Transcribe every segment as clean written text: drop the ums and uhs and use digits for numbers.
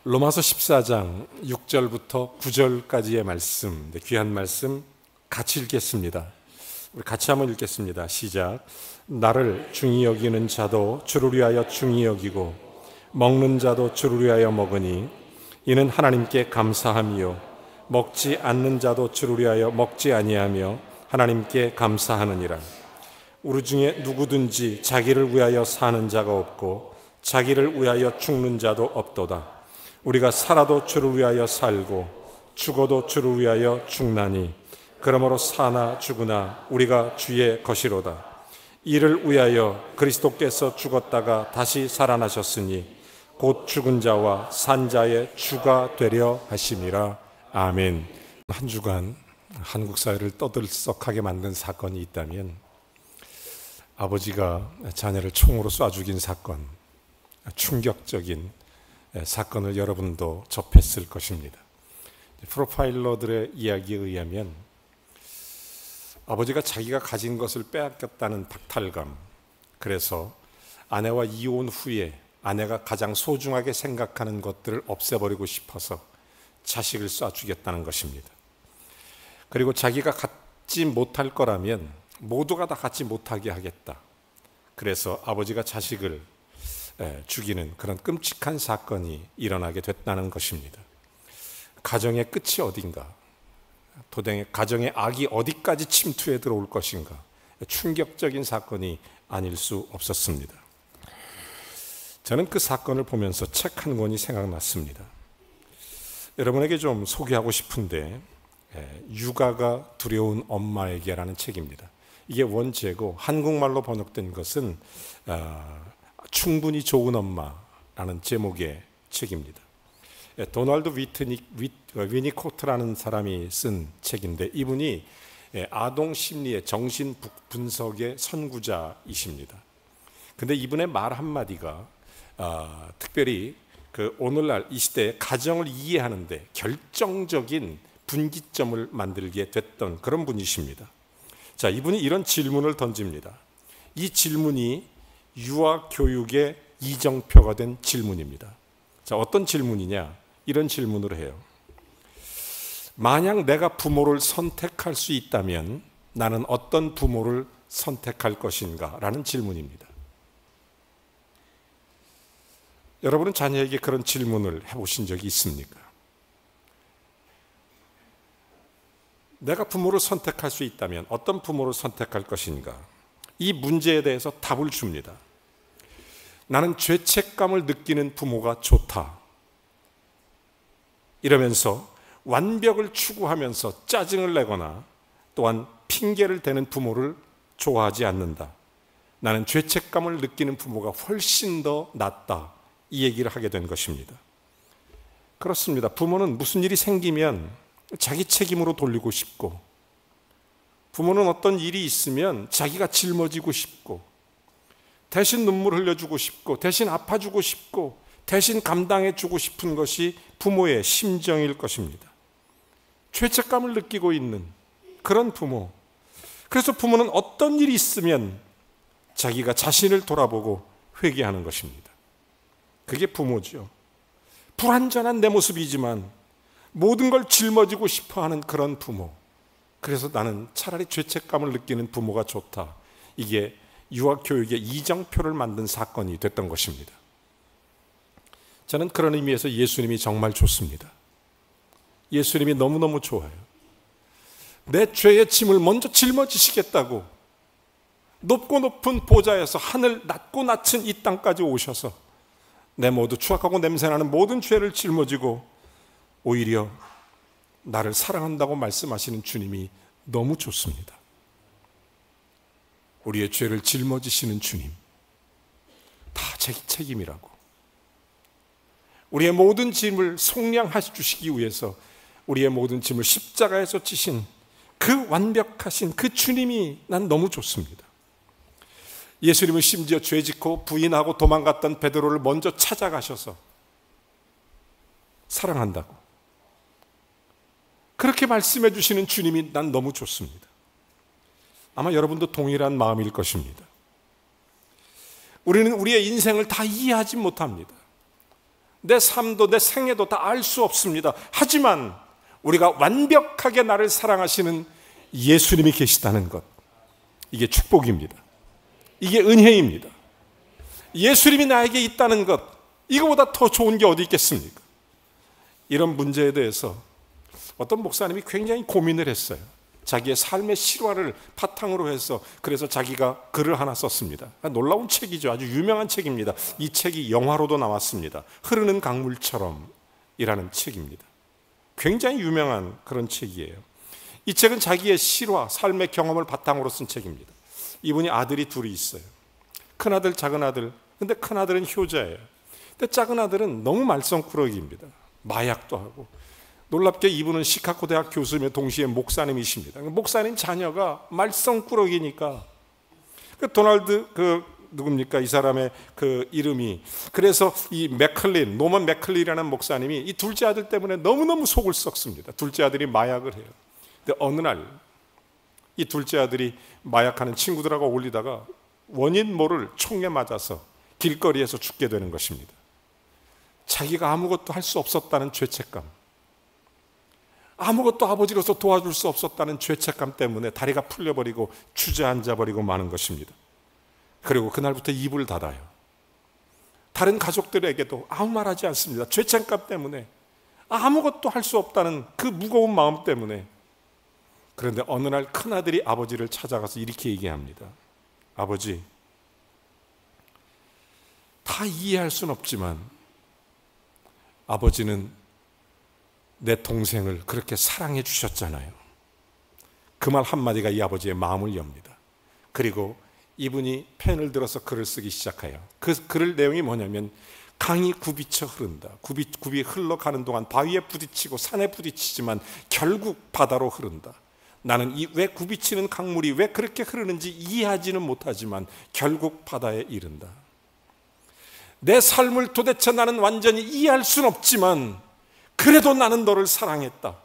로마서 14장 6절부터 9절까지의 말씀, 귀한 말씀 같이 읽겠습니다. 우리 같이 한번 읽겠습니다. 시작. 나를 중히 여기는 자도 주를 위하여 중히 여기고 먹는 자도 주를 위하여 먹으니 이는 하나님께 감사함이요 먹지 않는 자도 주를 위하여 먹지 아니하며 하나님께 감사하느니라. 우리 중에 누구든지 자기를 위하여 사는 자가 없고 자기를 위하여 죽는 자도 없도다. 우리가 살아도 주를 위하여 살고 죽어도 주를 위하여 죽나니 그러므로 사나 죽으나 우리가 주의 것이로다. 이를 위하여 그리스도께서 죽었다가 다시 살아나셨으니 곧 죽은 자와 산 자의 주가 되려 하심이라. 아멘. 한 주간 한국 사회를 떠들썩하게 만든 사건이 있다면 아버지가 자녀를 총으로 쏴 죽인 사건, 충격적인 사건을 여러분도 접했을 것입니다. 프로파일러들의 이야기에 의하면 아버지가 자기가 가진 것을 빼앗겼다는 박탈감, 그래서 아내와 이혼 후에 아내가 가장 소중하게 생각하는 것들을 없애버리고 싶어서 자식을 쏴 죽였다는 것입니다. 그리고 자기가 갖지 못할 거라면 모두가 다 갖지 못하게 하겠다. 그래서 아버지가 자식을 죽이는 그런 끔찍한 사건이 일어나게 됐다는 것입니다. 가정의 끝이 어딘가, 도대체 가정의 악이 어디까지 침투해 들어올 것인가, 충격적인 사건이 아닐 수 없었습니다. 저는 그 사건을 보면서 책 한 권이 생각났습니다. 여러분에게 좀 소개하고 싶은데 육아가 두려운 엄마에게라는 책입니다. 이게 원제고 한국말로 번역된 것은 충분히 좋은 엄마라는 제목의 책입니다. 도널드 위니코트라는 사람이 쓴 책인데 이분이 아동 심리의 정신 분석의 선구자이십니다. 근데 이분의 말 한마디가 특별히 오늘날 이 시대의 가정을 이해하는데 결정적인 분기점을 만들게 됐던 그런 분이십니다. 자, 이분이 이런 질문을 던집니다. 이 질문이 유아 교육의 이정표가 된 질문입니다. 자, 어떤 질문이냐? 이런 질문을 해요. 만약 내가 부모를 선택할 수 있다면 나는 어떤 부모를 선택할 것인가? 라는 질문입니다. 여러분은 자녀에게 그런 질문을 해보신 적이 있습니까? 내가 부모를 선택할 수 있다면 어떤 부모를 선택할 것인가? 이 문제에 대해서 답을 줍니다. 나는 죄책감을 느끼는 부모가 좋다. 이러면서 완벽을 추구하면서 짜증을 내거나 또한 핑계를 대는 부모를 좋아하지 않는다. 나는 죄책감을 느끼는 부모가 훨씬 더 낫다. 이 얘기를 하게 된 것입니다. 그렇습니다. 부모는 무슨 일이 생기면 자기 책임으로 돌리고 싶고, 부모는 어떤 일이 있으면 자기가 짊어지고 싶고, 대신 눈물 흘려주고 싶고, 대신 아파주고 싶고, 대신 감당해주고 싶은 것이 부모의 심정일 것입니다. 죄책감을 느끼고 있는 그런 부모. 그래서 부모는 어떤 일이 있으면 자기가 자신을 돌아보고 회개하는 것입니다. 그게 부모죠. 불완전한 내 모습이지만 모든 걸 짊어지고 싶어하는 그런 부모. 그래서 나는 차라리 죄책감을 느끼는 부모가 좋다. 이게 유아교육의 이정표를 만든 사건이 됐던 것입니다. 저는 그런 의미에서 예수님이 정말 좋습니다. 예수님이 너무너무 좋아요. 내 죄의 짐을 먼저 짊어지시겠다고 높고 높은 보좌에서 하늘 낮고 낮은 이 땅까지 오셔서 내 모두 추악하고 냄새나는 모든 죄를 짊어지고 오히려 나를 사랑한다고 말씀하시는 주님이 너무 좋습니다. 우리의 죄를 짊어지시는 주님, 다 제 책임이라고. 우리의 모든 짐을 속량해 주시기 위해서 우리의 모든 짐을 십자가에서 지신 그 완벽하신 그 주님이 난 너무 좋습니다. 예수님은 심지어 죄 짓고 부인하고 도망갔던 베드로를 먼저 찾아가셔서 사랑한다고 그렇게 말씀해 주시는 주님이 난 너무 좋습니다. 아마 여러분도 동일한 마음일 것입니다. 우리는 우리의 인생을 다 이해하지 못합니다. 내 삶도 내 생애도 다 알 수 없습니다. 하지만 우리가 완벽하게 나를 사랑하시는 예수님이 계시다는 것, 이게 축복입니다. 이게 은혜입니다. 예수님이 나에게 있다는 것, 이거보다 더 좋은 게 어디 있겠습니까? 이런 문제에 대해서 어떤 목사님이 굉장히 고민을 했어요. 자기의 삶의 실화를 바탕으로 해서, 그래서 자기가 글을 하나 썼습니다. 놀라운 책이죠. 아주 유명한 책입니다. 이 책이 영화로도 나왔습니다. 흐르는 강물처럼 이라는 책입니다. 굉장히 유명한 그런 책이에요. 이 책은 자기의 실화, 삶의 경험을 바탕으로 쓴 책입니다. 이분이 아들이 둘이 있어요. 큰아들, 작은아들. 근데 큰아들은 효자예요. 근데 작은아들은 너무 말썽꾸러기입니다. 마약도 하고. 놀랍게 이분은 시카고 대학 교수이며 동시에 목사님이십니다. 목사님 자녀가 말썽꾸러기니까, 도널드 누굽니까? 이 사람의 그 이름이, 그래서 이 맥클린, 노먼 맥클린이라는 목사님이 이 둘째 아들 때문에 너무너무 속을 썩습니다. 둘째 아들이 마약을 해요. 근데 어느 날 이 둘째 아들이 마약하는 친구들하고 어울리다가 원인 모를 총에 맞아서 길거리에서 죽게 되는 것입니다. 자기가 아무것도 할 수 없었다는 죄책감, 아무것도 아버지로서 도와줄 수 없었다는 죄책감 때문에 다리가 풀려버리고 주저앉아버리고 마는 것입니다. 그리고 그날부터 입을 닫아요. 다른 가족들에게도 아무 말하지 않습니다. 죄책감 때문에, 아무것도 할 수 없다는 그 무거운 마음 때문에. 그런데 어느 날 큰아들이 아버지를 찾아가서 이렇게 얘기합니다. 아버지, 다 이해할 수는 없지만 아버지는 내 동생을 그렇게 사랑해 주셨잖아요. 그 말 한마디가 이 아버지의 마음을 엽니다. 그리고 이분이 펜을 들어서 글을 쓰기 시작해요. 그 글 내용이 뭐냐면, 강이 굽이쳐 흐른다. 굽이 흘러가는 동안 바위에 부딪히고 산에 부딪히지만 결국 바다로 흐른다. 나는 이 왜 굽이치는 강물이 왜 그렇게 흐르는지 이해하지는 못하지만 결국 바다에 이른다. 내 삶을 도대체 나는 완전히 이해할 수는 없지만 그래도 나는 너를 사랑했다.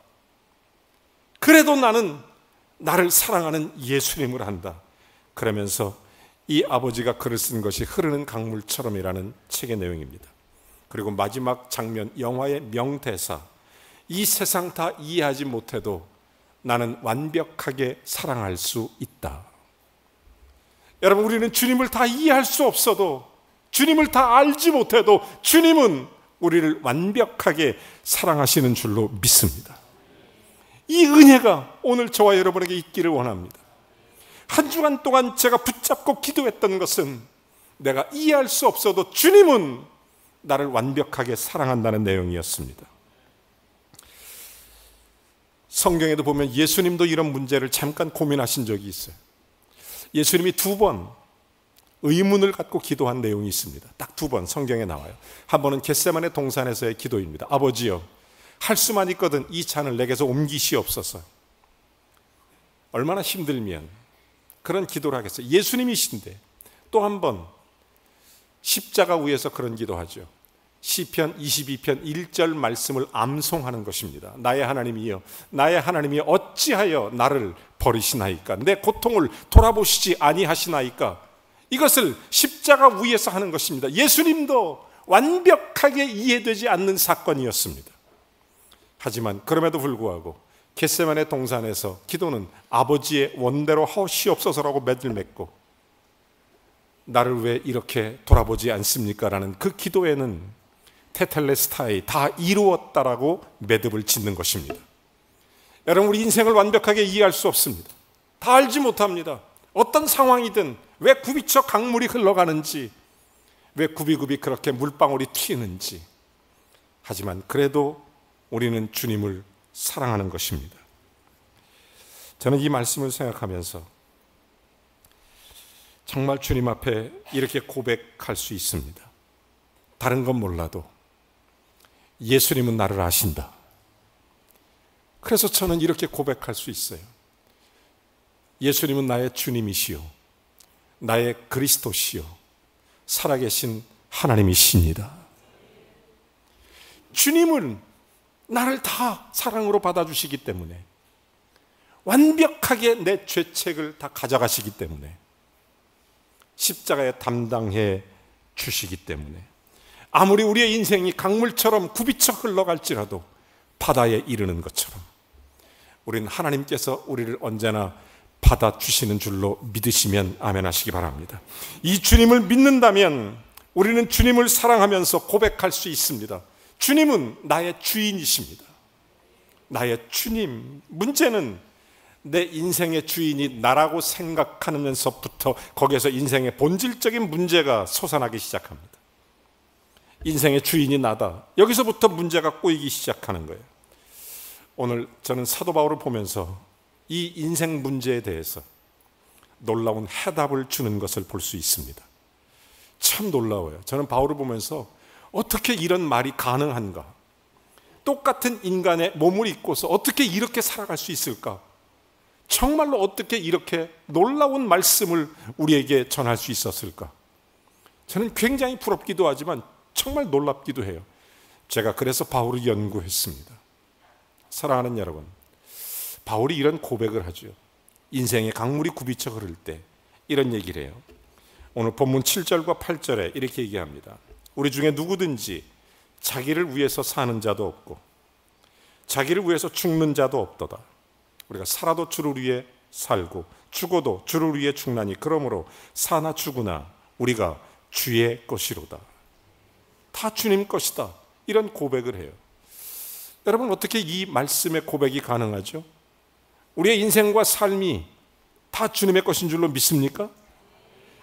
그래도 나는 나를 사랑하는 예수님을 한다. 그러면서 이 아버지가 글을 쓴 것이 흐르는 강물처럼이라는 책의 내용입니다. 그리고 마지막 장면, 영화의 명대사, 이 세상 다 이해하지 못해도 나는 완벽하게 사랑할 수 있다. 여러분, 우리는 주님을 다 이해할 수 없어도, 주님을 다 알지 못해도 주님은 우리를 완벽하게 사랑하시는 줄로 믿습니다. 이 은혜가 오늘 저와 여러분에게 있기를 원합니다. 한 주간 동안 제가 붙잡고 기도했던 것은, 내가 이해할 수 없어도 주님은 나를 완벽하게 사랑한다는 내용이었습니다. 성경에도 보면 예수님도 이런 문제를 잠깐 고민하신 적이 있어요. 예수님이 2번 의문을 갖고 기도한 내용이 있습니다. 딱 2번 성경에 나와요. 한 번은 겟세마네 동산에서의 기도입니다. 아버지여, 할 수만 있거든 이 잔을 내게서 옮기시옵소서. 얼마나 힘들면 그런 기도를 하겠어요. 예수님이신데. 또 한 번 십자가 위에서 그런 기도하죠. 시편 22편 1절 말씀을 암송하는 것입니다. 나의 하나님이여, 나의 하나님이여, 어찌하여 나를 버리시나이까? 내 고통을 돌아보시지 아니하시나이까? 이것을 십자가 위에서 하는 것입니다. 예수님도 완벽하게 이해되지 않는 사건이었습니다. 하지만 그럼에도 불구하고 겟세마네 동산에서 기도는 아버지의 원대로 하시옵소서라고 맺을 맺고, 나를 왜 이렇게 돌아보지 않습니까? 라는 그 기도에는 테텔레스타이, 다 이루었다라고 매듭을 짓는 것입니다. 여러분, 우리 인생을 완벽하게 이해할 수 없습니다. 다 알지 못합니다. 어떤 상황이든 왜 굽이쳐 강물이 흘러가는지, 왜 굽이굽이 그렇게 물방울이 튀는지. 하지만 그래도 우리는 주님을 사랑하는 것입니다. 저는 이 말씀을 생각하면서 정말 주님 앞에 이렇게 고백할 수 있습니다. 다른 건 몰라도 예수님은 나를 아신다. 그래서 저는 이렇게 고백할 수 있어요. 예수님은 나의 주님이시요, 나의 그리스도시요, 살아계신 하나님이십니다. 주님은 나를 다 사랑으로 받아주시기 때문에, 완벽하게 내 죄책을 다 가져가시기 때문에, 십자가에 담당해 주시기 때문에, 아무리 우리의 인생이 강물처럼 굽이쳐 흘러갈지라도 바다에 이르는 것처럼 우리는 하나님께서 우리를 언제나 받아주시는 줄로 믿으시면 아멘 하시기 바랍니다. 이 주님을 믿는다면 우리는 주님을 사랑하면서 고백할 수 있습니다. 주님은 나의 주인이십니다. 나의 주님. 문제는 내 인생의 주인이 나라고 생각하면서부터 거기에서 인생의 본질적인 문제가 솟아나기 시작합니다. 인생의 주인이 나다. 여기서부터 문제가 꼬이기 시작하는 거예요. 오늘 저는 사도 바울을 보면서 이 인생 문제에 대해서 놀라운 해답을 주는 것을 볼 수 있습니다. 참 놀라워요. 저는 바울을 보면서 어떻게 이런 말이 가능한가? 똑같은 인간의 몸을 입고서 어떻게 이렇게 살아갈 수 있을까? 정말로 어떻게 이렇게 놀라운 말씀을 우리에게 전할 수 있었을까? 저는 굉장히 부럽기도 하지만 정말 놀랍기도 해요. 제가 그래서 바울을 연구했습니다. 사랑하는 여러분, 바울이 이런 고백을 하죠. 인생의 강물이 굽이쳐 흐를 때 이런 얘기를 해요. 오늘 본문 7절과 8절에 이렇게 얘기합니다. 우리 중에 누구든지 자기를 위해서 사는 자도 없고 자기를 위해서 죽는 자도 없도다. 우리가 살아도 주를 위해 살고 죽어도 주를 위해 죽나니 그러므로 사나 죽으나 우리가 주의 것이로다. 다 주님 것이다. 이런 고백을 해요. 여러분, 어떻게 이 말씀의 고백이 가능하죠? 우리의 인생과 삶이 다 주님의 것인 줄로 믿습니까?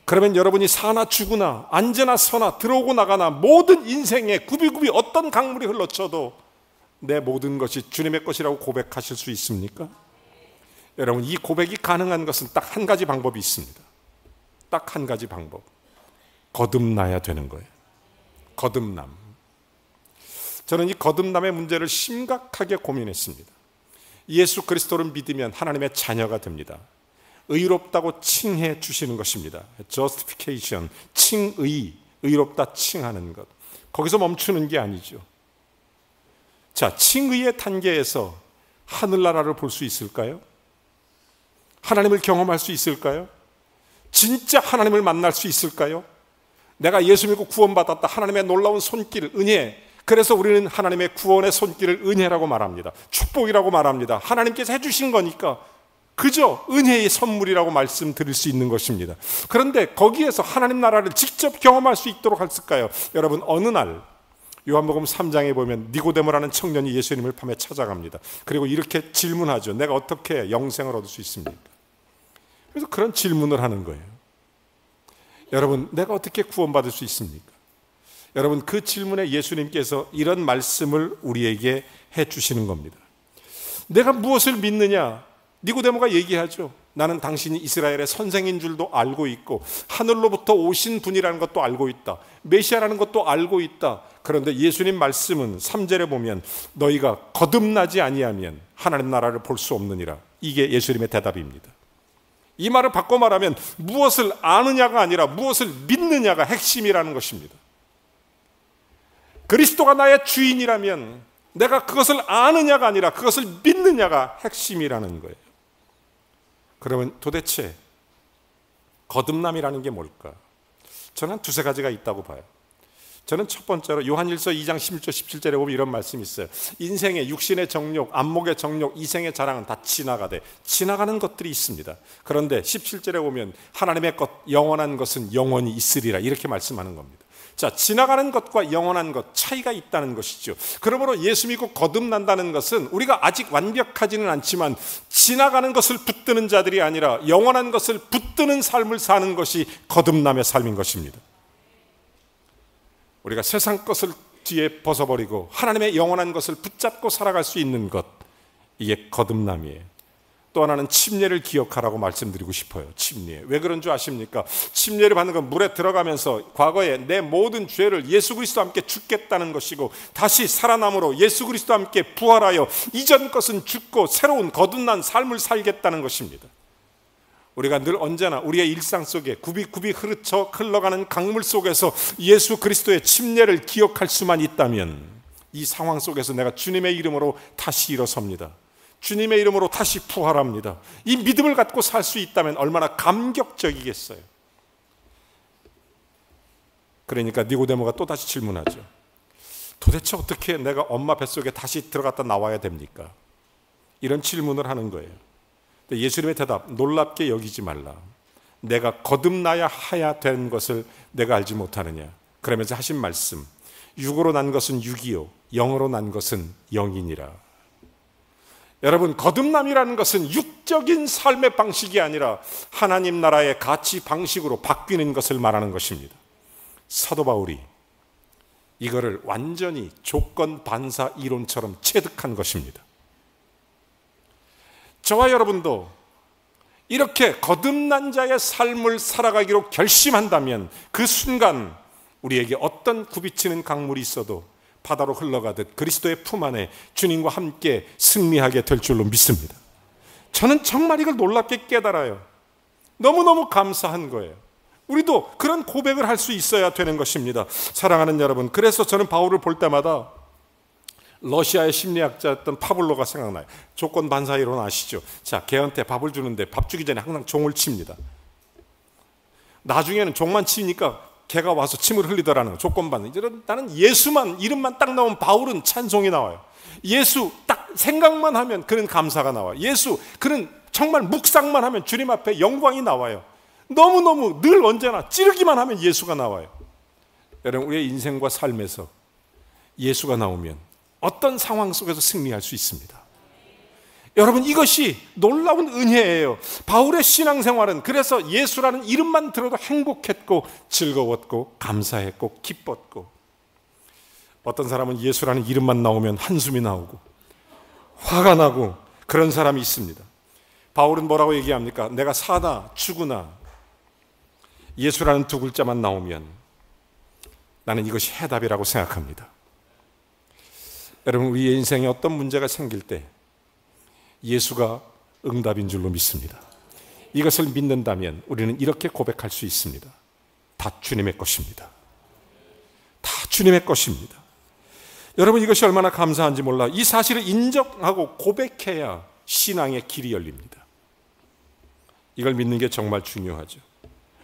그러면 여러분이 사나 죽으나 앉으나 서나 들어오고 나가나 모든 인생에 굽이굽이 어떤 강물이 흘러쳐도 내 모든 것이 주님의 것이라고 고백하실 수 있습니까? 여러분, 이 고백이 가능한 것은 딱 한 가지 방법이 있습니다. 딱 한 가지 방법. 거듭나야 되는 거예요. 거듭남. 저는 이 거듭남의 문제를 심각하게 고민했습니다. 예수 그리스도를 믿으면 하나님의 자녀가 됩니다. 의롭다고 칭해 주시는 것입니다. justification, 칭의, 의롭다 칭하는 것. 거기서 멈추는 게 아니죠. 자, 칭의의 단계에서 하늘나라를 볼 수 있을까요? 하나님을 경험할 수 있을까요? 진짜 하나님을 만날 수 있을까요? 내가 예수 믿고 구원받았다. 하나님의 놀라운 손길, 은혜. 그래서 우리는 하나님의 구원의 손길을 은혜라고 말합니다. 축복이라고 말합니다. 하나님께서 해주신 거니까 그저 은혜의 선물이라고 말씀드릴 수 있는 것입니다. 그런데 거기에서 하나님 나라를 직접 경험할 수 있도록 했을까요? 여러분, 어느 날 요한복음 3장에 보면 니고데모라는 청년이 예수님을 밤에 찾아갑니다. 그리고 이렇게 질문하죠. 내가 어떻게 영생을 얻을 수 있습니까? 그래서 그런 질문을 하는 거예요. 여러분, 내가 어떻게 구원받을 수 있습니까? 여러분, 그 질문에 예수님께서 이런 말씀을 우리에게 해주시는 겁니다. 내가 무엇을 믿느냐? 니고데모가 얘기하죠. 나는 당신이 이스라엘의 선생인 줄도 알고 있고 하늘로부터 오신 분이라는 것도 알고 있다. 메시아라는 것도 알고 있다. 그런데 예수님 말씀은 3절에 보면 너희가 거듭나지 아니하면 하나님 나라를 볼 수 없느니라. 이게 예수님의 대답입니다. 이 말을 바꿔 말하면 무엇을 아느냐가 아니라 무엇을 믿느냐가 핵심이라는 것입니다. 그리스도가 나의 주인이라면 내가 그것을 아느냐가 아니라 그것을 믿느냐가 핵심이라는 거예요. 그러면 도대체 거듭남이라는 게 뭘까? 저는 두세 가지가 있다고 봐요. 저는 첫 번째로 요한일서 2장 16절 17절에 보면 이런 말씀이 있어요. 인생의 육신의 정욕, 안목의 정욕, 이생의 자랑은 다 지나가되 지나가는 것들이 있습니다. 그런데 17절에 보면 하나님의 것, 영원한 것은 영원히 있으리라 이렇게 말씀하는 겁니다. 자, 지나가는 것과 영원한 것 차이가 있다는 것이죠. 그러므로 예수 믿고 거듭난다는 것은 우리가 아직 완벽하지는 않지만 지나가는 것을 붙드는 자들이 아니라 영원한 것을 붙드는 삶을 사는 것이 거듭남의 삶인 것입니다. 우리가 세상 것을 뒤에 벗어버리고 하나님의 영원한 것을 붙잡고 살아갈 수 있는 것, 이게 거듭남이에요. 또 하나는 침례를 기억하라고 말씀드리고 싶어요. 침례. 왜 그런 줄 아십니까? 침례를 받는 건 물에 들어가면서 과거에 내 모든 죄를 예수 그리스도와 함께 죽겠다는 것이고 다시 살아남으로 예수 그리스도와 함께 부활하여 이전 것은 죽고 새로운 거듭난 삶을 살겠다는 것입니다. 우리가 늘 언제나 우리의 일상 속에 굽이굽이 흘러가는 강물 속에서 예수 그리스도의 침례를 기억할 수만 있다면 이 상황 속에서 내가 주님의 이름으로 다시 일어섭니다. 주님의 이름으로 다시 부활합니다. 이 믿음을 갖고 살 수 있다면 얼마나 감격적이겠어요. 그러니까 니고데모가 또다시 질문하죠. 도대체 어떻게 내가 엄마 뱃속에 다시 들어갔다 나와야 됩니까? 이런 질문을 하는 거예요. 예수님의 대답, 놀랍게 여기지 말라. 내가 거듭나야 하야 된 것을 내가 알지 못하느냐. 그러면서 하신 말씀, 육으로 난 것은 육이요 영으로 난 것은 영이니라. 여러분, 거듭남이라는 것은 육적인 삶의 방식이 아니라 하나님 나라의 가치 방식으로 바뀌는 것을 말하는 것입니다. 사도 바울이 이거를 완전히 조건 반사 이론처럼 체득한 것입니다. 저와 여러분도 이렇게 거듭난 자의 삶을 살아가기로 결심한다면 그 순간 우리에게 어떤 굽이치는 강물이 있어도 바다로 흘러가듯 그리스도의 품 안에 주님과 함께 승리하게 될 줄로 믿습니다. 저는 정말 이걸 놀랍게 깨달아요. 너무너무 감사한 거예요. 우리도 그런 고백을 할 수 있어야 되는 것입니다. 사랑하는 여러분, 그래서 저는 바울을 볼 때마다 러시아의 심리학자였던 파블로가 생각나요. 조건 반사 이론 아시죠? 자, 개한테 밥을 주는데 밥 주기 전에 항상 종을 칩니다. 나중에는 종만 치니까 개가 와서 침을 흘리더라는 거, 조건 반사. 나는 예수만, 이름만 딱 나오면 바울은 찬송이 나와요. 예수 딱 생각만 하면 그는 감사가 나와요. 예수, 그는 정말 묵상만 하면 주님 앞에 영광이 나와요. 너무너무 늘 언제나 찌르기만 하면 예수가 나와요. 여러분, 우리의 인생과 삶에서 예수가 나오면 어떤 상황 속에서 승리할 수 있습니다. 여러분, 이것이 놀라운 은혜예요. 바울의 신앙생활은 그래서 예수라는 이름만 들어도 행복했고 즐거웠고 감사했고 기뻤고, 어떤 사람은 예수라는 이름만 나오면 한숨이 나오고 화가 나고 그런 사람이 있습니다. 바울은 뭐라고 얘기합니까? 내가 사나 죽으나 예수라는 두 글자만 나오면 나는 이것이 해답이라고 생각합니다. 여러분, 우리의 인생에 어떤 문제가 생길 때 예수가 응답인 줄로 믿습니다. 이것을 믿는다면 우리는 이렇게 고백할 수 있습니다. 다 주님의 것입니다. 다 주님의 것입니다. 여러분, 이것이 얼마나 감사한지 몰라. 이 사실을 인정하고 고백해야 신앙의 길이 열립니다. 이걸 믿는 게 정말 중요하죠.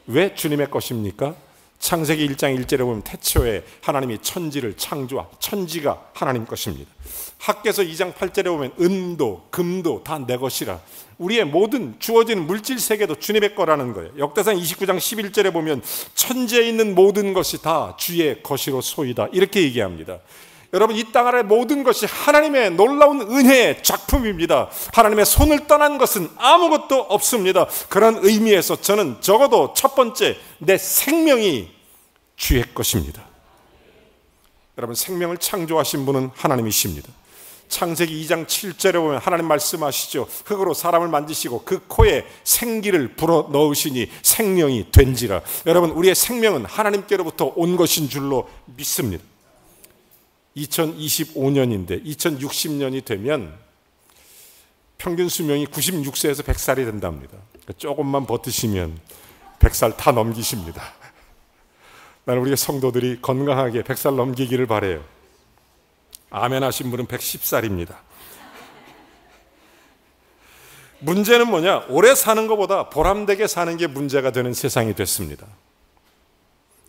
왜 주님의 것입니까? 창세기 1장 1절에 보면 태초에 하나님이 천지를 창조하, 천지가 하나님 것입니다. 학개서 2장 8절에 보면 은도 금도 다 내 것이라. 우리의 모든 주어지는 물질 세계도 주님의 거라는 거예요. 역대상 29장 11절에 보면 천지에 있는 모든 것이 다 주의 것이로 소이다, 이렇게 얘기합니다. 여러분, 이 땅 아래 모든 것이 하나님의 놀라운 은혜의 작품입니다. 하나님의 손을 떠난 것은 아무것도 없습니다. 그런 의미에서 저는 적어도 첫 번째, 내 생명이 주의 것입니다. 여러분, 생명을 창조하신 분은 하나님이십니다. 창세기 2장 7절에 보면 하나님 말씀하시죠. 흙으로 사람을 만드시고 그 코에 생기를 불어 넣으시니 생명이 된지라. 여러분, 우리의 생명은 하나님께로부터 온 것인 줄로 믿습니다. 2025년인데 2060년이 되면 평균 수명이 96세에서 100살이 된답니다. 조금만 버티시면 100살 다 넘기십니다. 나는 우리 성도들이 건강하게 100살 넘기기를 바라요. 아멘 하신 분은 110살입니다. 문제는 뭐냐? 오래 사는 것보다 보람되게 사는 게 문제가 되는 세상이 됐습니다.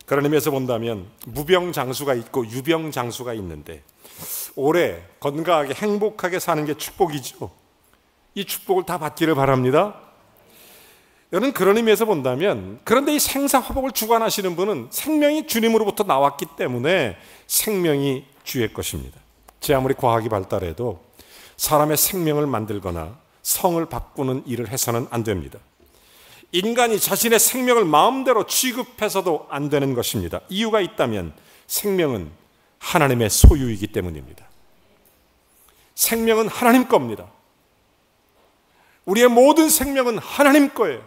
그런 의미에서 본다면 무병장수가 있고 유병장수가 있는데, 오래 건강하게 행복하게 사는 게 축복이죠. 이 축복을 다 받기를 바랍니다. 여러분, 그런 의미에서 본다면, 그런데 이 생사화복을 주관하시는 분은 생명이 주님으로부터 나왔기 때문에 생명이 주의 것입니다. 제 아무리 과학이 발달해도 사람의 생명을 만들거나 성을 바꾸는 일을 해서는 안 됩니다. 인간이 자신의 생명을 마음대로 취급해서도 안 되는 것입니다. 이유가 있다면 생명은 하나님의 소유이기 때문입니다. 생명은 하나님 겁니다. 우리의 모든 생명은 하나님 거예요.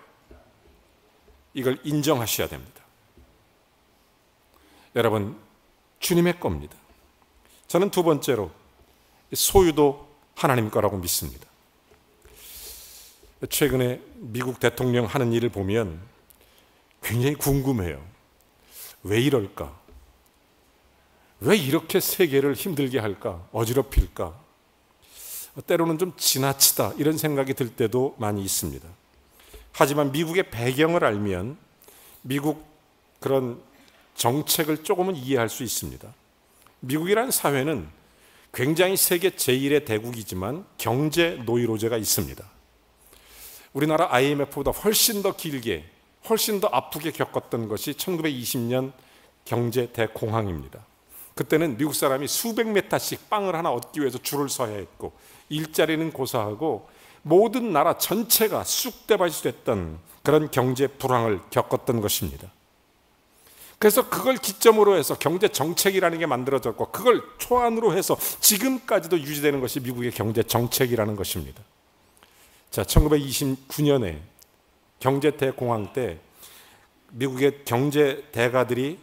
이걸 인정하셔야 됩니다. 여러분, 주님의 겁니다. 저는 두 번째로 소유도 하나님 거라고 믿습니다. 최근에 미국 대통령 하는 일을 보면 굉장히 궁금해요. 왜 이럴까? 왜 이렇게 세계를 힘들게 할까? 어지럽힐까? 때로는 좀 지나치다, 이런 생각이 들 때도 많이 있습니다. 하지만 미국의 배경을 알면, 미국 그런 정책을 조금은 이해할 수 있습니다. 미국이라는 사회는 굉장히 세계 제1의 대국이지만 경제 노이로제가 있습니다. 우리나라 IMF보다 훨씬 더 길게, 훨씬 더 아프게 겪었던 것이 1920년 경제 대공황입니다. 그때는 미국 사람이 수백 메타씩 빵을 하나 얻기 위해서 줄을 서야 했고, 일자리는 고사하고 모든 나라 전체가 쑥대밭이 됐던 그런 경제 불황을 겪었던 것입니다. 그래서 그걸 기점으로 해서 경제 정책이라는 게 만들어졌고, 그걸 초안으로 해서 지금까지도 유지되는 것이 미국의 경제 정책이라는 것입니다. 자, 1929년에 경제 대공황 때 미국의 경제 대가들이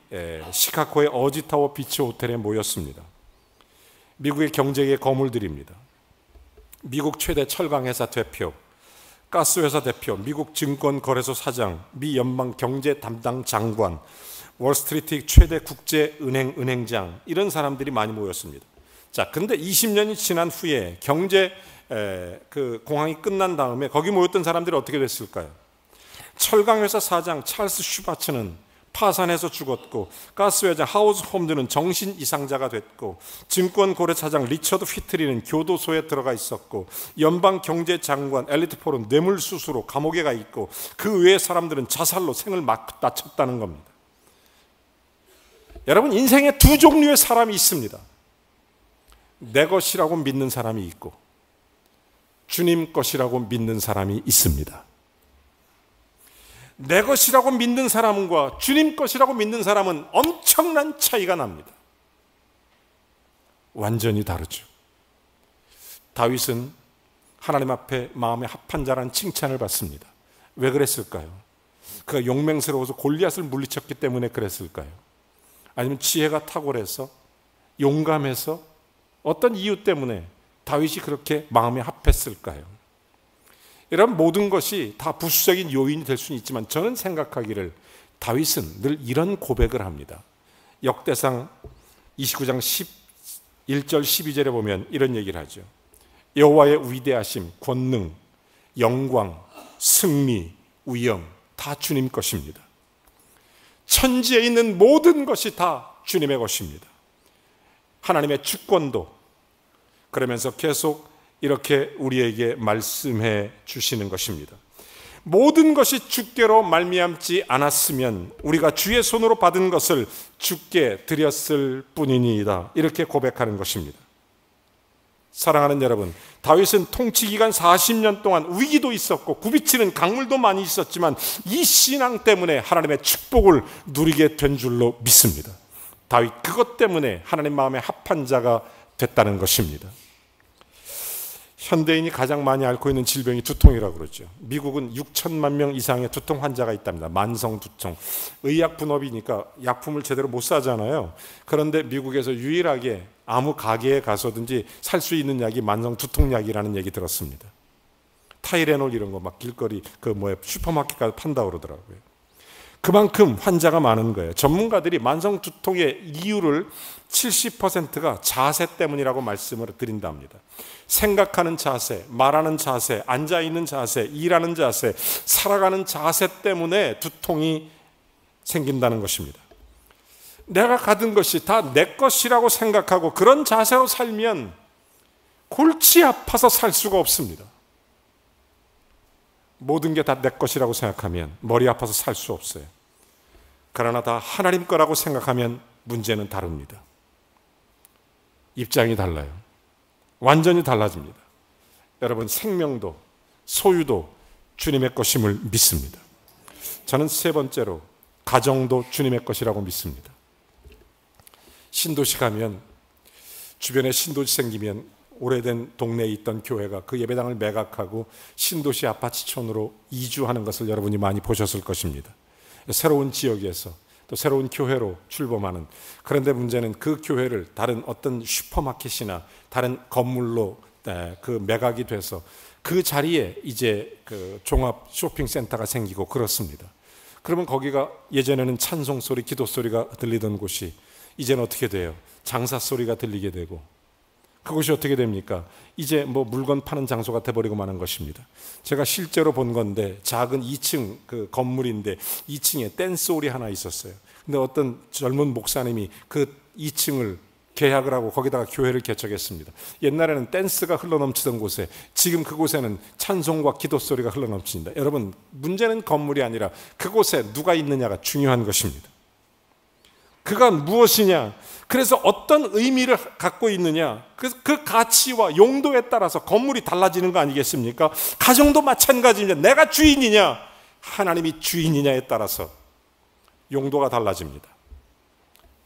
시카고의 어지타워 비치 호텔에 모였습니다. 미국의 경제의 거물들입니다. 미국 최대 철강회사 대표, 가스회사 대표, 미국 증권거래소 사장, 미 연방 경제 담당 장관, 월스트리트 최대 국제은행 은행장, 이런 사람들이 많이 모였습니다. 자, 근데 20년이 지난 후에 경제 그 공황이 끝난 다음에 거기 모였던 사람들이 어떻게 됐을까요? 철강회사 사장 찰스 슈바츠는 파산해서 죽었고, 가스회장 하우스 홈즈는 정신 이상자가 됐고, 증권거래사장 리처드 휘트리는 교도소에 들어가 있었고, 연방경제장관 엘리트 폴은 뇌물수수로 감옥에 가 있고, 그 외의 사람들은 자살로 생을 마쳤다는 겁니다. 여러분, 인생에 두 종류의 사람이 있습니다. 내 것이라고 믿는 사람이 있고 주님 것이라고 믿는 사람이 있습니다. 내 것이라고 믿는 사람과 주님 것이라고 믿는 사람은 엄청난 차이가 납니다. 완전히 다르죠. 다윗은 하나님 앞에 마음에 합한 자라는 칭찬을 받습니다. 왜 그랬을까요? 그가 용맹스러워서 골리앗을 물리쳤기 때문에 그랬을까요? 아니면 지혜가 탁월해서, 용감해서, 어떤 이유 때문에 다윗이 그렇게 마음에 합했을까요? 이런 모든 것이 다 부수적인 요인이 될 수는 있지만, 저는 생각하기를 다윗은 늘 이런 고백을 합니다. 역대상 29장 11절 12절에 보면 이런 얘기를 하죠. 여호와의 위대하심, 권능, 영광, 승리, 위엄 다 주님 것입니다. 천지에 있는 모든 것이 다 주님의 것입니다. 하나님의 주권도, 그러면서 계속 이렇게 우리에게 말씀해 주시는 것입니다. 모든 것이 주께로 말미암지 않았으면 우리가 주의 손으로 받은 것을 주께 드렸을 뿐이니이다. 이렇게 고백하는 것입니다. 사랑하는 여러분, 다윗은 통치기간 40년 동안 위기도 있었고 굽이치는 강물도 많이 있었지만 이 신앙 때문에 하나님의 축복을 누리게 된 줄로 믿습니다. 다윗 그것 때문에 하나님 마음에 합한 자가 됐다는 것입니다. 현대인이 가장 많이 앓고 있는 질병이 두통이라고 그러죠. 미국은 6천만 명 이상의 두통 환자가 있답니다. 만성 두통. 의약 분업이니까 약품을 제대로 못 사잖아요. 그런데 미국에서 유일하게 아무 가게에 가서든지 살 수 있는 약이 만성 두통약이라는 얘기 들었습니다. 타이레놀 이런 거 막 길거리 슈퍼마켓 가서 판다고 그러더라고요. 그만큼 환자가 많은 거예요. 전문가들이 만성 두통의 이유를 70%가 자세 때문이라고 말씀을 드린답니다. 생각하는 자세, 말하는 자세, 앉아있는 자세, 일하는 자세, 살아가는 자세 때문에 두통이 생긴다는 것입니다. 내가 가진 것이 다 내 것이라고 생각하고 그런 자세로 살면 골치 아파서 살 수가 없습니다. 모든 게 다 내 것이라고 생각하면 머리 아파서 살 수 없어요. 그러나 다 하나님 거라고 생각하면 문제는 다릅니다. 입장이 달라요. 완전히 달라집니다. 여러분, 생명도 소유도 주님의 것임을 믿습니다. 저는 세 번째로 가정도 주님의 것이라고 믿습니다. 신도시 가면, 주변에 신도시 생기면 오래된 동네에 있던 교회가 그 예배당을 매각하고 신도시 아파트촌으로 이주하는 것을 여러분이 많이 보셨을 것입니다. 새로운 지역에서 또 새로운 교회로 출범하는. 그런데 문제는 그 교회를 다른 어떤 슈퍼마켓이나 다른 건물로 그 매각이 돼서 그 자리에 이제 그 종합 쇼핑센터가 생기고 그렇습니다. 그러면 거기가 예전에는 찬송 소리, 기도 소리가 들리던 곳이 이제는 어떻게 돼요? 장사 소리가 들리게 되고, 그것이 어떻게 됩니까? 이제 물건 파는 장소가 돼버리고 마는 것입니다. 제가 실제로 본 건데, 작은 2층 그 건물인데 2층에 댄스홀이 하나 있었어요. 근데 어떤 젊은 목사님이 그 2층을 계약을 하고 거기다가 교회를 개척했습니다. 옛날에는 댄스가 흘러넘치던 곳에 지금 그곳에는 찬송과 기도 소리가 흘러넘칩니다. 여러분, 문제는 건물이 아니라 그곳에 누가 있느냐가 중요한 것입니다. 그가 무엇이냐, 그래서 어떤 의미를 갖고 있느냐, 그 가치와 용도에 따라서 건물이 달라지는 거 아니겠습니까? 가정도 마찬가지입니다. 내가 주인이냐, 하나님이 주인이냐에 따라서 용도가 달라집니다.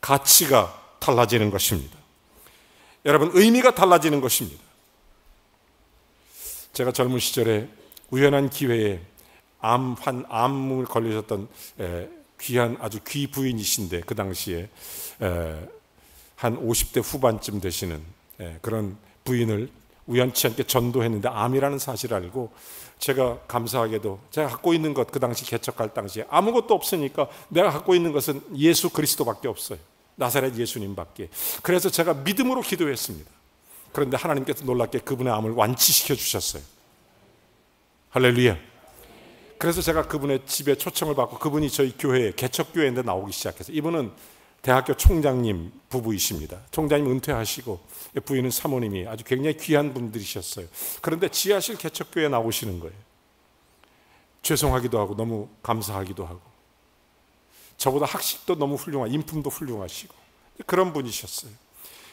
가치가 달라지는 것입니다. 여러분, 의미가 달라지는 것입니다. 제가 젊은 시절에 우연한 기회에 암을 걸리셨던 귀한 아주 귀 부인이신데, 그 당시에 한 50대 후반쯤 되시는 그런 부인을 우연치 않게 전도했는데 암이라는 사실을 알고, 제가 감사하게도 제가 갖고 있는 것, 그 당시 개척할 당시에 아무것도 없으니까 내가 갖고 있는 것은 예수 그리스도밖에 없어요. 나사렛 예수님밖에. 그래서 제가 믿음으로 기도했습니다. 그런데 하나님께서 놀랍게 그분의 암을 완치시켜 주셨어요. 할렐루야. 그래서 제가 그분의 집에 초청을 받고, 그분이 저희 교회에 개척교회인데 나오기 시작했어요. 이분은 대학교 총장님 부부이십니다. 총장님 은퇴하시고 부인은 사모님이 아주 굉장히 귀한 분들이셨어요. 그런데 지하실 개척교회에 나오시는 거예요. 죄송하기도 하고 너무 감사하기도 하고, 저보다 학식도 너무 인품도 훌륭하시고 그런 분이셨어요.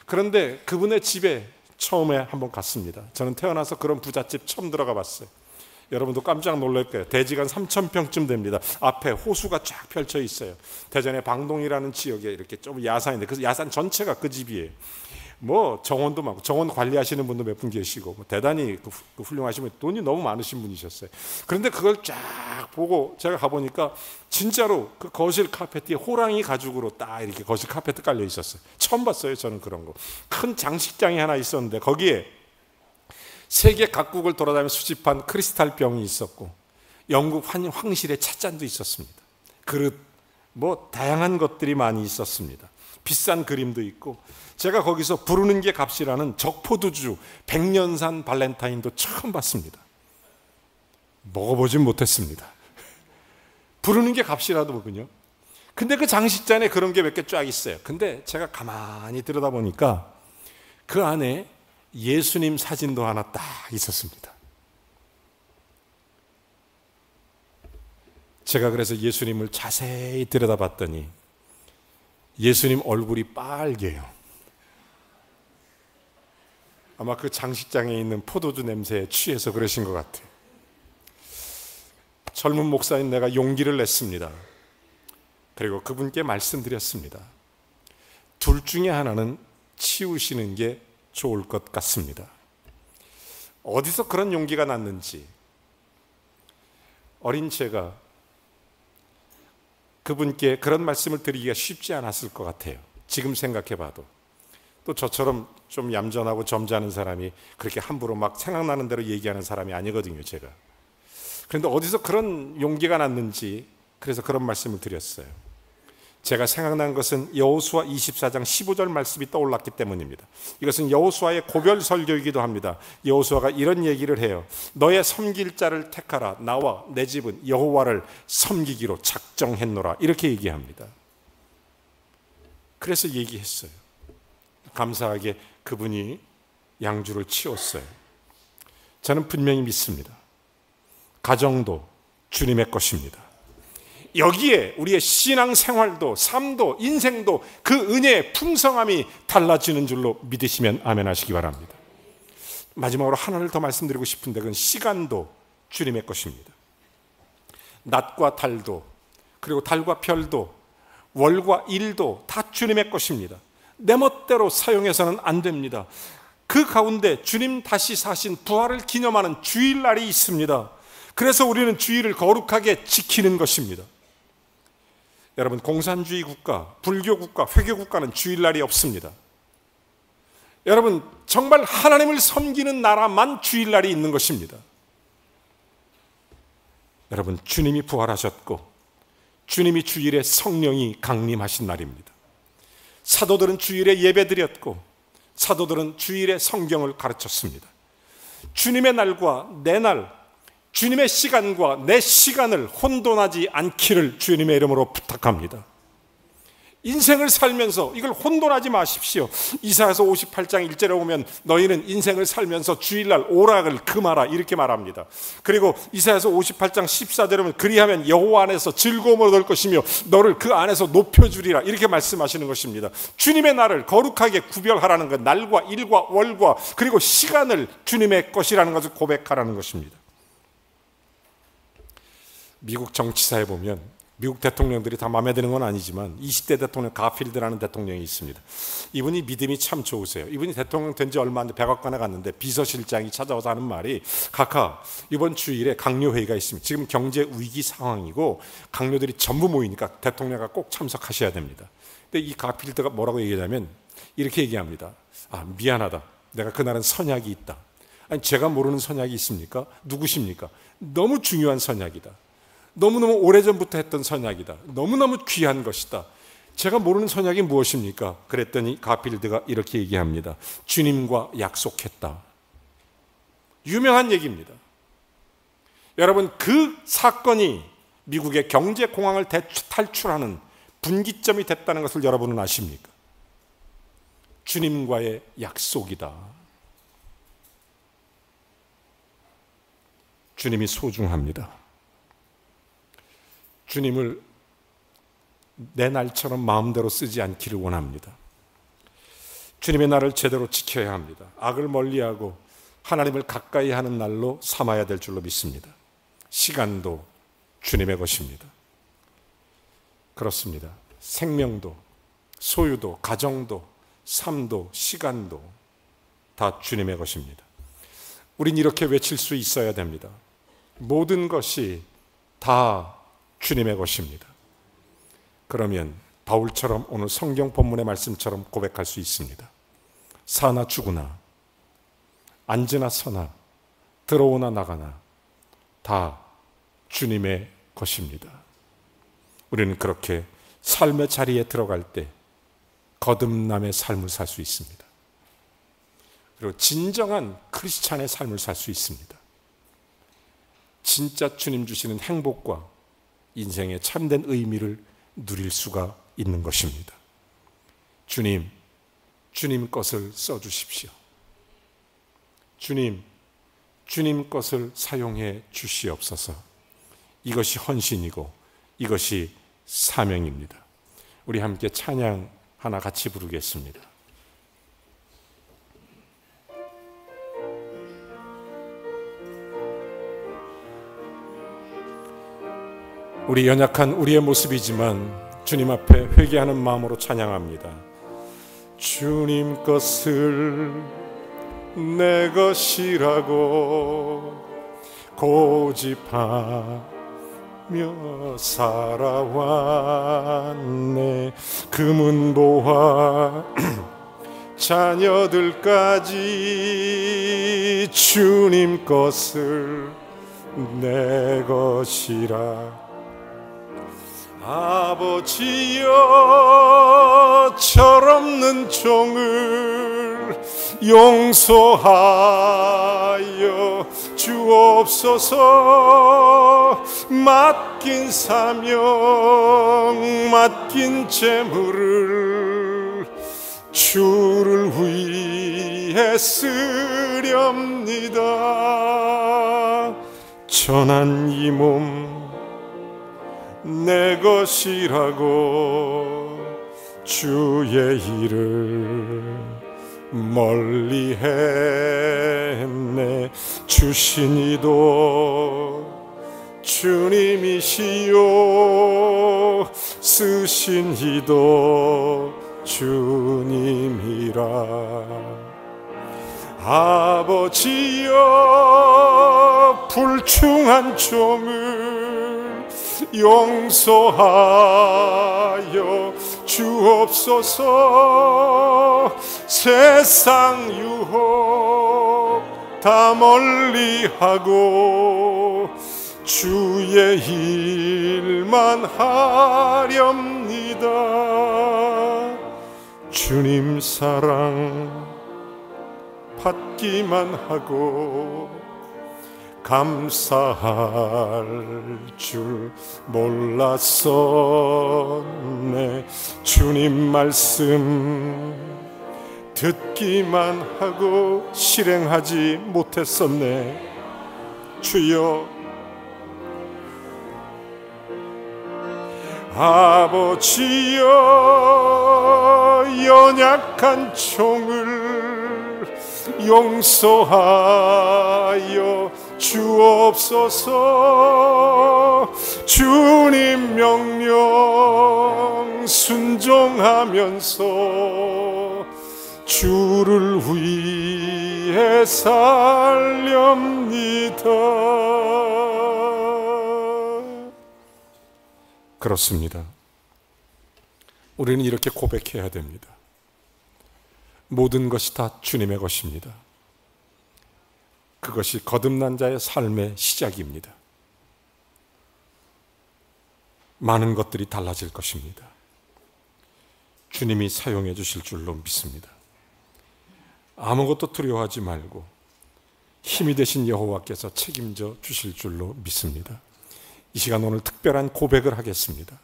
그런데 그분의 집에 처음에 한번 갔습니다. 저는 태어나서 그런 부잣집 처음 들어가 봤어요. 여러분도 깜짝 놀랄 거예요. 대지가 3,000평쯤 됩니다. 앞에 호수가 쫙 펼쳐 있어요. 대전의 방동이라는 지역에 이렇게 좀 야산인데, 그 야산 전체가 그 집이에요. 뭐 정원도 많고, 정원 관리하시는 분도 몇 분 계시고, 뭐 대단히 그 훌륭하신 분, 돈이 너무 많으신 분이셨어요. 그런데 그걸 쫙 보고 제가 가보니까 진짜로 그 거실 카페트에 호랑이 가죽으로 딱 이렇게 거실 카페트 깔려 있었어요. 처음 봤어요, 저는 그런 거. 큰 장식장이 하나 있었는데 거기에 세계 각국을 돌아다니며 수집한 크리스탈 병이 있었고, 영국 황실의 찻잔도 있었습니다. 그릇, 뭐 다양한 것들이 많이 있었습니다. 비싼 그림도 있고, 제가 거기서 부르는 게 값이라는 적포도주 백년산 발렌타인도 처음 봤습니다. 먹어보진 못했습니다. 부르는 게 값이라더군요. 근데 그 장식잔에 그런 게 몇 개 쫙 있어요. 근데 제가 가만히 들여다보니까 그 안에 예수님 사진도 하나 딱 있었습니다. 제가 그래서 예수님을 자세히 들여다봤더니 예수님 얼굴이 빨개요. 아마 그 장식장에 있는 포도주 냄새에 취해서 그러신 것 같아요. 젊은 목사인 내가 용기를 냈습니다. 그리고 그분께 말씀드렸습니다. 둘 중에 하나는 치우시는 게 좋을 것 같습니다. 어디서 그런 용기가 났는지, 어린 제가 그분께 그런 말씀을 드리기가 쉽지 않았을 것 같아요. 지금 생각해 봐도. 또 저처럼 좀 얌전하고 점잖은 사람이 그렇게 함부로 막 생각나는 대로 얘기하는 사람이 아니거든요, 제가. 그런데 어디서 그런 용기가 났는지, 그래서 그런 말씀을 드렸어요. 제가 생각난 것은 여호수아 24장 15절 말씀이 떠올랐기 때문입니다. 이것은 여호수아의 고별 설교이기도 합니다. 여호수아가 이런 얘기를 해요. 너의 섬길 자를 택하라. 나와 내 집은 여호와를 섬기기로 작정했노라. 이렇게 얘기합니다. 그래서 얘기했어요. 감사하게 그분이 양주를 치웠어요. 저는 분명히 믿습니다. 가정도 주님의 것입니다. 여기에 우리의 신앙생활도, 삶도, 인생도 그 은혜의 풍성함이 달라지는 줄로 믿으시면 아멘 하시기 바랍니다. 마지막으로 하나를 더 말씀드리고 싶은데, 그건 시간도 주님의 것입니다. 낮과 달도, 그리고 달과 별도, 월과 일도 다 주님의 것입니다. 내 멋대로 사용해서는 안 됩니다. 그 가운데 주님 다시 사신 부활을 기념하는 주일날이 있습니다. 그래서 우리는 주일을 거룩하게 지키는 것입니다. 여러분, 공산주의 국가, 불교 국가, 회교 국가는 주일날이 없습니다. 여러분, 정말 하나님을 섬기는 나라만 주일날이 있는 것입니다. 여러분, 주님이 부활하셨고 주님이 주일에 성령이 강림하신 날입니다. 사도들은 주일에 예배드렸고 사도들은 주일에 성경을 가르쳤습니다. 주님의 날과 내 날, 주님의 시간과 내 시간을 혼돈하지 않기를 주님의 이름으로 부탁합니다. 인생을 살면서 이걸 혼돈하지 마십시오. 이사야서 58장 1절에 보면 너희는 인생을 살면서 주일날 오락을 금하라 이렇게 말합니다. 그리고 이사야서 58장 14절에 보면 그리하면 여호와 안에서 즐거움을 얻을 것이며 너를 그 안에서 높여주리라 이렇게 말씀하시는 것입니다. 주님의 날을 거룩하게 구별하라는 것, 날과 일과 월과 그리고 시간을 주님의 것이라는 것을 고백하라는 것입니다. 미국 정치사에 보면 미국 대통령들이 다 마음에 드는 건 아니지만 20대 대통령 가필드라는 대통령이 있습니다. 이분이 믿음이 참 좋으세요. 이분이 대통령 된 지 얼마 안 돼 백악관에 갔는데 비서실장이 찾아와서 하는 말이 카카 이번 주일에 강요회의가 있습니다. 지금 경제 위기 상황이고 강요들이 전부 모이니까 대통령과 꼭 참석하셔야 됩니다. 근데 이 가필드가 뭐라고 얘기하냐면 이렇게 얘기합니다. 아 미안하다. 내가 그날은 선약이 있다. 아니 제가 모르는 선약이 있습니까? 누구십니까? 너무 중요한 선약이다. 너무너무 오래전부터 했던 선약이다. 너무너무 귀한 것이다. 제가 모르는 선약이 무엇입니까? 그랬더니 가필드가 이렇게 얘기합니다. 주님과 약속했다. 유명한 얘기입니다. 여러분 그 사건이 미국의 경제 공황을 탈출하는 분기점이 됐다는 것을 여러분은 아십니까? 주님과의 약속이다. 주님이 소중합니다. 주님을 내 날처럼 마음대로 쓰지 않기를 원합니다. 주님의 날을 제대로 지켜야 합니다. 악을 멀리하고 하나님을 가까이 하는 날로 삼아야 될 줄로 믿습니다. 시간도 주님의 것입니다. 그렇습니다. 생명도, 소유도, 가정도, 삶도, 시간도 다 주님의 것입니다. 우린 이렇게 외칠 수 있어야 됩니다. 모든 것이 다 주님의 것입니다. 그러면 바울처럼 오늘 성경 본문의 말씀처럼 고백할 수 있습니다. 사나 죽으나 앉으나 서나 들어오나 나가나 다 주님의 것입니다. 우리는 그렇게 삶의 자리에 들어갈 때 거듭남의 삶을 살 수 있습니다. 그리고 진정한 크리스찬의 삶을 살 수 있습니다. 진짜 주님 주시는 행복과 인생의 참된 의미를 누릴 수가 있는 것입니다. 주님 것을 써주십시오. 주님 것을 사용해 주시옵소서. 이것이 헌신이고 이것이 사명입니다. 우리 함께 찬양 하나 같이 부르겠습니다. 우리 연약한 우리의 모습이지만 주님 앞에 회개하는 마음으로 찬양합니다. 주님 것을 내 것이라고 고집하며 살아왔네. 금은보화 자녀들까지 주님 것을 내 것이라. 아버지여 철없는 종을 용서하여 주옵소서. 맡긴 사명 맡긴 재물을 주를 위해 쓰렵니다. 전한 이 몸 내 것이라고 주의 일을 멀리 했네. 주신 이도 주님이시요 쓰신 이도 주님이라. 아버지여 불충한 종을 용서하여 주옵소서. 세상 유혹 다 멀리하고 주의 일만 하렵니다. 주님 사랑 받기만 하고 감사할 줄 몰랐었네. 주님 말씀 듣기만 하고 실행하지 못했었네. 주여, 아버지여, 연약한 종을 용서하여 주옵소서. 주님 명령 순종하면서 주를 위해 살렵니다. 그렇습니다. 우리는 이렇게 고백해야 됩니다. 모든 것이 다 주님의 것입니다. 그것이 거듭난 자의 삶의 시작입니다. 많은 것들이 달라질 것입니다. 주님이 사용해 주실 줄로 믿습니다. 아무것도 두려워하지 말고 힘이 되신 여호와께서 책임져 주실 줄로 믿습니다. 이 시간 오늘 특별한 고백을 하겠습니다.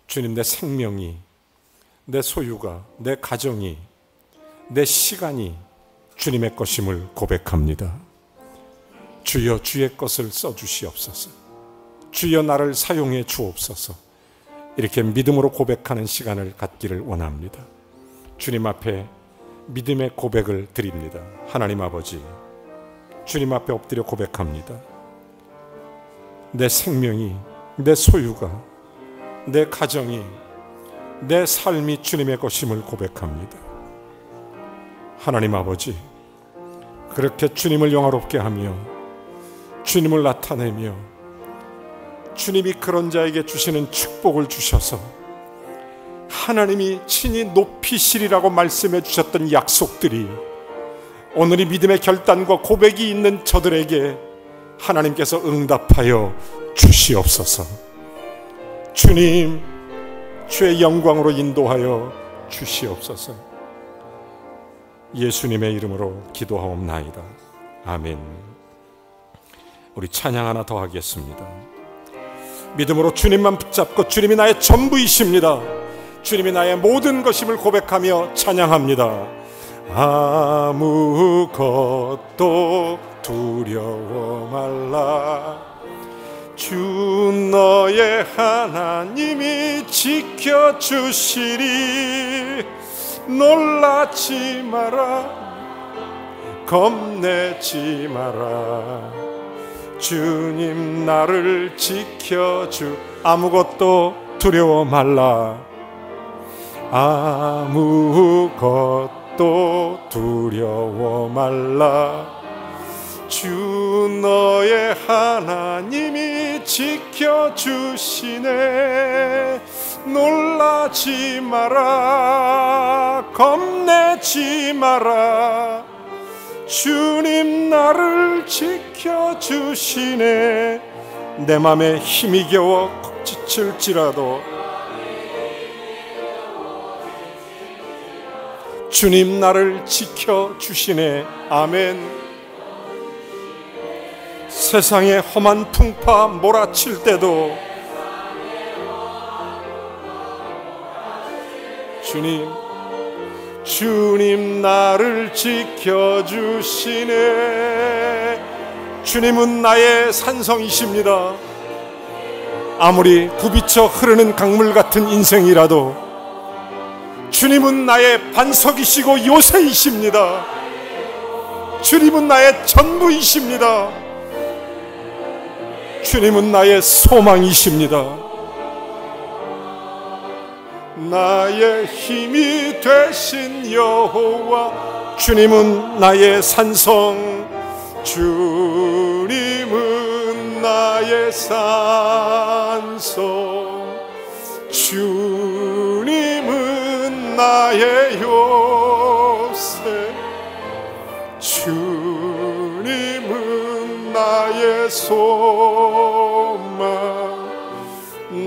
주님, 내 생명이, 내 소유가, 내 가정이, 내 시간이 주님의 것임을 고백합니다. 주여, 주의 것을 써주시옵소서. 주여, 나를 사용해 주옵소서. 이렇게 믿음으로 고백하는 시간을 갖기를 원합니다. 주님 앞에 믿음의 고백을 드립니다. 하나님 아버지, 주님 앞에 엎드려 고백합니다. 내 생명이, 내 소유가, 내 가정이, 내 삶이 주님의 것임을 고백합니다. 하나님 아버지, 그렇게 주님을 영화롭게 하며 주님을 나타내며 주님이 그런 자에게 주시는 축복을 주셔서 하나님이 친히 높이시리라고 말씀해 주셨던 약속들이 오늘 이 믿음의 결단과 고백이 있는 저들에게 하나님께서 응답하여 주시옵소서. 주님, 주의 영광으로 인도하여 주시옵소서. 예수님의 이름으로 기도하옵나이다. 아멘. 우리 찬양 하나 더 하겠습니다. 믿음으로 주님만 붙잡고 주님이 나의 전부이십니다. 주님이 나의 모든 것임을 고백하며 찬양합니다. 아무것도 두려워 말라. 주 너의 하나님이 지켜주시리. 놀라지 마라, 겁내지 마라. 주님 나를 지켜주. 아무것도 두려워 말라. 아무것도 두려워 말라. 주 너의 하나님이 지켜주시네. 놀라지 마라, 겁내지 마라. 주님 나를 지켜주시네. 내 맘에 힘이 겨워 지칠지라도 주님 나를 지켜주시네. 아멘. 세상에 험한 풍파 몰아칠 때도 주님 나를 지켜주시네. 주님은 나의 산성이십니다. 아무리 굽이쳐 흐르는 강물 같은 인생이라도 주님은 나의 반석이시고 요새이십니다. 주님은 나의 전부이십니다. 주님은 나의 소망이십니다. 나의 힘이 되신 여호와, 주님은 나의 산성, 주님은 나의 산성, 주님은 나의 요새, 주님은 나의 소망,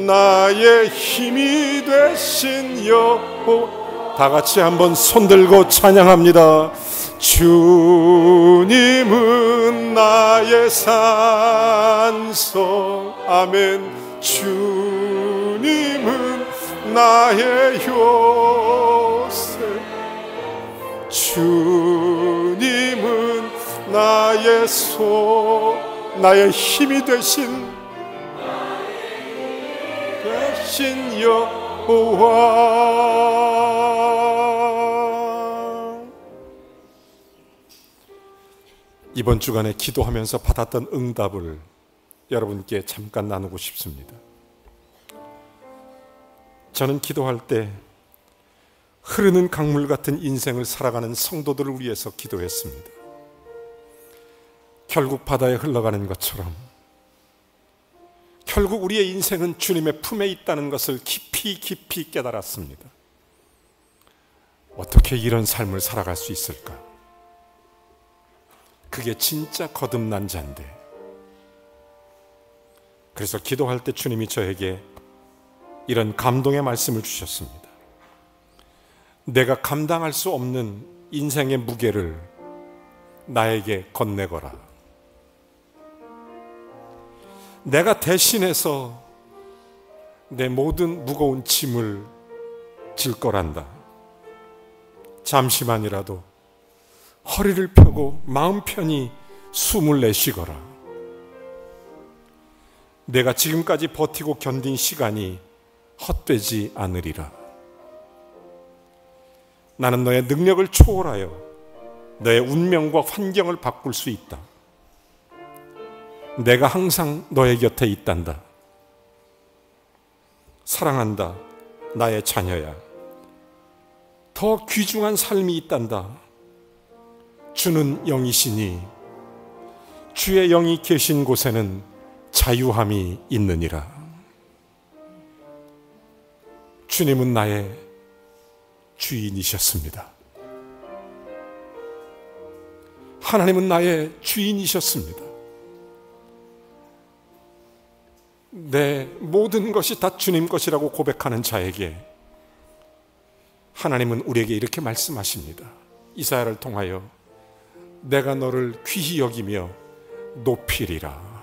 나의 힘이 되신 여호와. 다 같이 한번 손들고 찬양합니다. 주님은 나의 나의 산성. 아멘. 주님은 나의 요새, 주님은 나의 나의 힘이 되신 여호와. 이번 주간에 기도하면서 받았던 응답을 여러분께 잠깐 나누고 싶습니다. 저는 기도할 때 흐르는 강물 같은 인생을 살아가는 성도들을 위해서 기도했습니다. 결국 바다에 흘러가는 것처럼 결국 우리의 인생은 주님의 품에 있다는 것을 깊이 깊이 깨달았습니다. 어떻게 이런 삶을 살아갈 수 있을까? 그게 진짜 거듭난 자인데. 그래서 기도할 때 주님이 저에게 이런 감동의 말씀을 주셨습니다. 내가 감당할 수 없는 인생의 무게를 나에게 건네거라. 내가 대신해서 내 모든 무거운 짐을 질 거란다. 잠시만이라도 허리를 펴고 마음 편히 숨을 내쉬거라. 내가 지금까지 버티고 견딘 시간이 헛되지 않으리라. 나는 너의 능력을 초월하여 너의 운명과 환경을 바꿀 수 있다. 내가 항상 너의 곁에 있단다. 사랑한다, 나의 자녀야. 더 귀중한 삶이 있단다. 주는 영이시니 주의 영이 계신 곳에는 자유함이 있느니라. 주님은 나의 주인이셨습니다. 하나님은 나의 주인이셨습니다. 내 모든 것이 다 주님 것이라고 고백하는 자에게 하나님은 우리에게 이렇게 말씀하십니다. 이사야를 통하여 내가 너를 귀히 여기며 높이리라.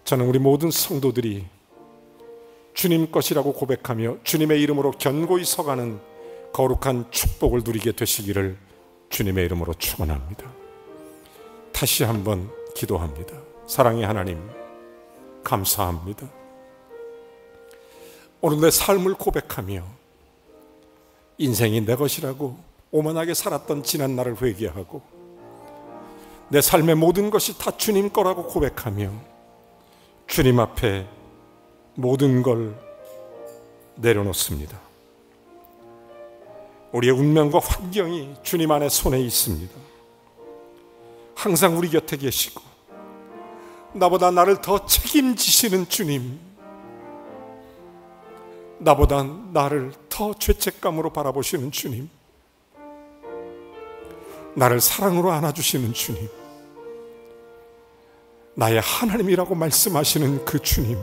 저는 우리 모든 성도들이 주님 것이라고 고백하며 주님의 이름으로 견고히 서가는 거룩한 축복을 누리게 되시기를 주님의 이름으로 축원합니다. 다시 한번 기도합니다. 사랑의 하나님, 감사합니다. 오늘 내 삶을 고백하며 인생이 내 것이라고 오만하게 살았던 지난 날을 회개하고 내 삶의 모든 것이 다 주님 거라고 고백하며 주님 앞에 모든 걸 내려놓습니다. 우리의 운명과 환경이 주님 안에 손에 있습니다. 항상 우리 곁에 계시고 나보다 나를 더 책임지시는 주님, 나보다 나를 더 죄책감으로 바라보시는 주님, 나를 사랑으로 안아주시는 주님, 나의 하나님이라고 말씀하시는 그 주님,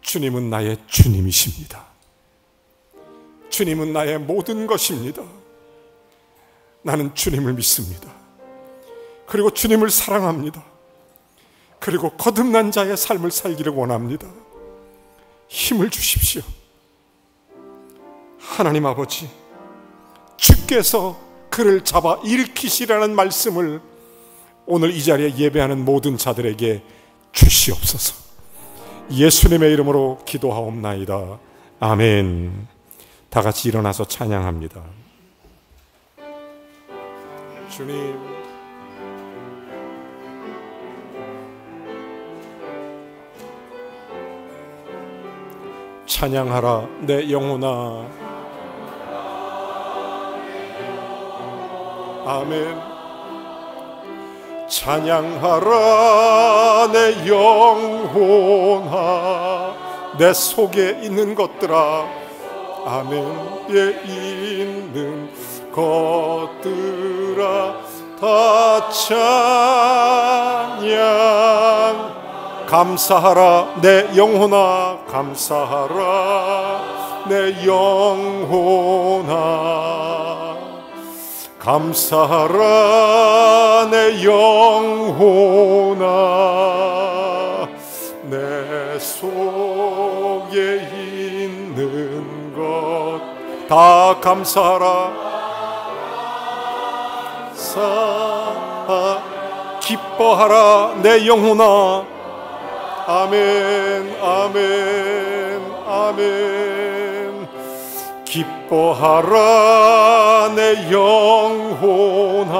주님은 나의 주님이십니다. 주님은 나의 모든 것입니다. 나는 주님을 믿습니다. 그리고 주님을 사랑합니다. 그리고 거듭난 자의 삶을 살기를 원합니다. 힘을 주십시오. 하나님 아버지, 주께서 그를 잡아 일으키시라는 말씀을 오늘 이 자리에 예배하는 모든 자들에게 주시옵소서. 예수님의 이름으로 기도하옵나이다. 아멘. 다 같이 일어나서 찬양합니다. 주님, 찬양하라 내 영혼아. 아멘. 찬양하라 내 영혼아, 내 속에 있는 것들아. 아멘에 있는 것들아 다 찬양. 감사하라 내 영혼아, 감사하라 내 영혼아, 감사하라 내 영혼아, 내 속에 있는 것 다 감사하라. 기뻐하라 내 영혼아. 아멘 아멘 아멘. 기뻐하라 내 영혼아,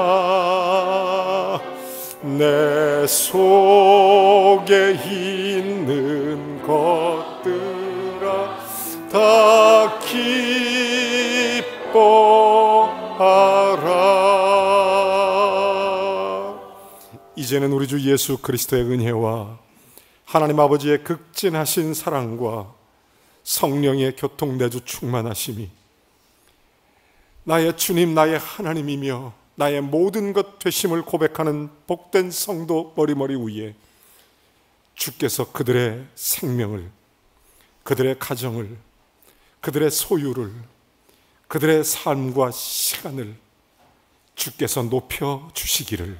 내 속에 있는 것들아 다 기뻐하라. 이제는 우리 주 예수 그리스도의 은혜와 하나님 아버지의 극진하신 사랑과 성령의 교통내주 충만하심이 나의 주님 나의 하나님이며 나의 모든 것 되심을 고백하는 복된 성도 머리머리 위에 주께서 그들의 생명을, 그들의 가정을, 그들의 소유를, 그들의 삶과 시간을 주께서 높여 주시기를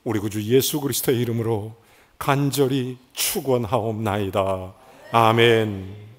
우리 구주 예수 그리스도의 이름으로 간절히 축원하옵나이다. 아멘.